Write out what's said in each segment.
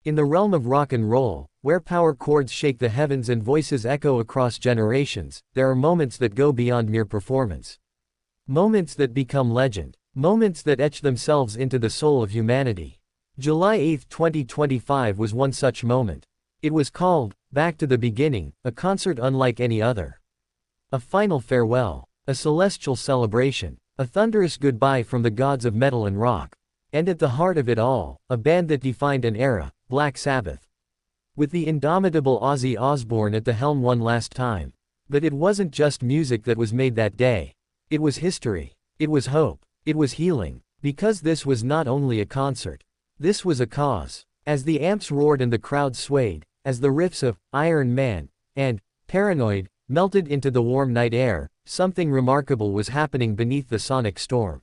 In the realm of rock and roll, where power chords shake the heavens and voices echo across generations, there are moments that go beyond mere performance. Moments that become legend. Moments that etch themselves into the soul of humanity. July 8, 2025 was one such moment. It was called, Back to the Beginning, a concert unlike any other. A final farewell. A celestial celebration. A thunderous goodbye from the gods of metal and rock. And at the heart of it all, a band that defined an era, Black Sabbath. With the indomitable Ozzy Osbourne at the helm one last time. But it wasn't just music that was made that day. It was history. It was hope. It was healing. Because this was not only a concert. This was a cause. As the amps roared and the crowd swayed, as the riffs of Iron Man and Paranoid melted into the warm night air, something remarkable was happening beneath the sonic storm.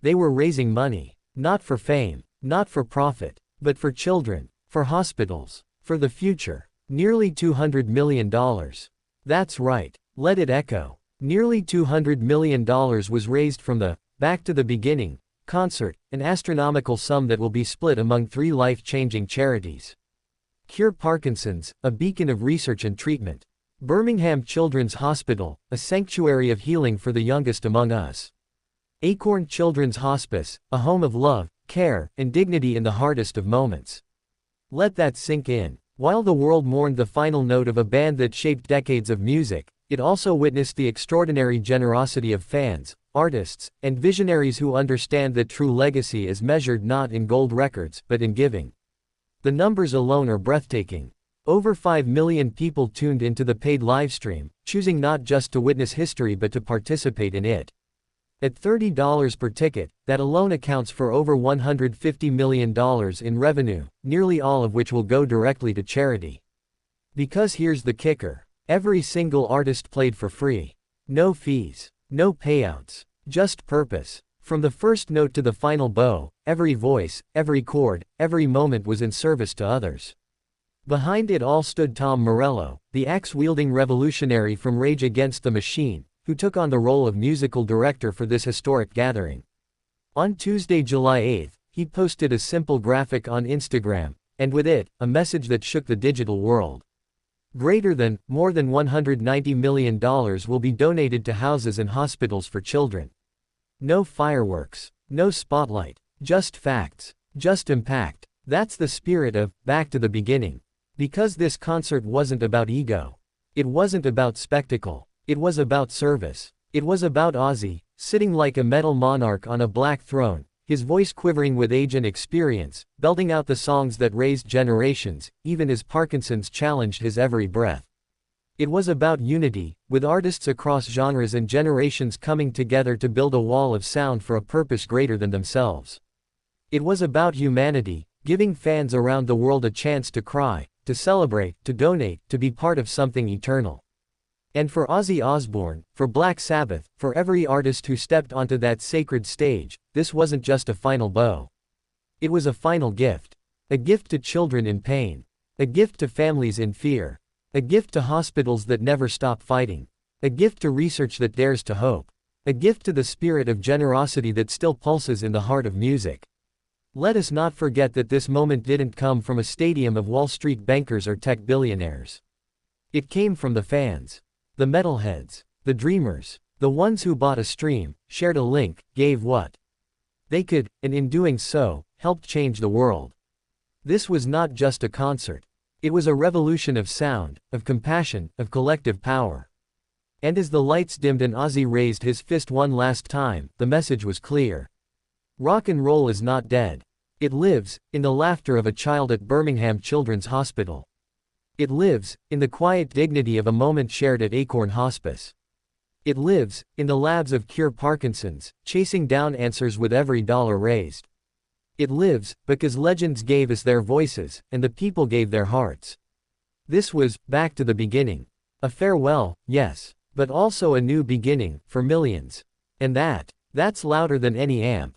They were raising money. Not for fame. Not for profit. But for children. For hospitals. For the future. Nearly $200 million. That's right. Let it echo. Nearly $200 million was raised from the Back to the Beginning concert, an astronomical sum that will be split among 3 life-changing charities. Cure Parkinson's, a beacon of research and treatment. Birmingham Children's Hospital, a sanctuary of healing for the youngest among us. Acorn Children's Hospice, a home of love, care, and dignity in the hardest of moments. Let that sink in. While the world mourned the final note of a band that shaped decades of music, it also witnessed the extraordinary generosity of fans, artists, and visionaries who understand that true legacy is measured not in gold records, but in giving. The numbers alone are breathtaking. Over 5 million people tuned into the paid livestream, choosing not just to witness history but to participate in it. At $30 per ticket, that alone accounts for over $150 million in revenue, nearly all of which will go directly to charity. Because here's the kicker. Every single artist played for free. No fees. No payouts. Just purpose. From the first note to the final bow, every voice, every chord, every moment was in service to others. Behind it all stood Tom Morello, the axe-wielding revolutionary from Rage Against the Machine, who took on the role of musical director for this historic gathering. On Tuesday, July 8, he posted a simple graphic on Instagram, and with it, a message that shook the digital world. More than $190 million will be donated to houses and hospitals for children. No fireworks. No spotlight. Just facts. Just impact. That's the spirit of Back to the Beginning. Because this concert wasn't about ego. It wasn't about spectacle. It was about service. It was about Ozzy, sitting like a metal monarch on a black throne, his voice quivering with age and experience, belting out the songs that raised generations, even as Parkinson's challenged his every breath. It was about unity, with artists across genres and generations coming together to build a wall of sound for a purpose greater than themselves. It was about humanity, giving fans around the world a chance to cry, to celebrate, to donate, to be part of something eternal. And for Ozzy Osbourne, for Black Sabbath, for every artist who stepped onto that sacred stage, this wasn't just a final bow. It was a final gift. A gift to children in pain. A gift to families in fear. A gift to hospitals that never stop fighting. A gift to research that dares to hope. A gift to the spirit of generosity that still pulses in the heart of music. Let us not forget that this moment didn't come from a stadium of Wall Street bankers or tech billionaires. It came from the fans. The metalheads. The dreamers. The ones who bought a stream, shared a link, gave what they could, and in doing so, helped change the world. This was not just a concert. It was a revolution of sound, of compassion, of collective power. And as the lights dimmed and Ozzy raised his fist one last time, the message was clear. Rock and roll is not dead. It lives, in the laughter of a child at Birmingham Children's Hospital. It lives, in the quiet dignity of a moment shared at Acorn Hospice. It lives, in the labs of Cure Parkinson's, chasing down answers with every dollar raised. It lives, because legends gave us their voices, and the people gave their hearts. This was, Back to the Beginning. A farewell, yes, but also a new beginning, for millions. And that's louder than any amp.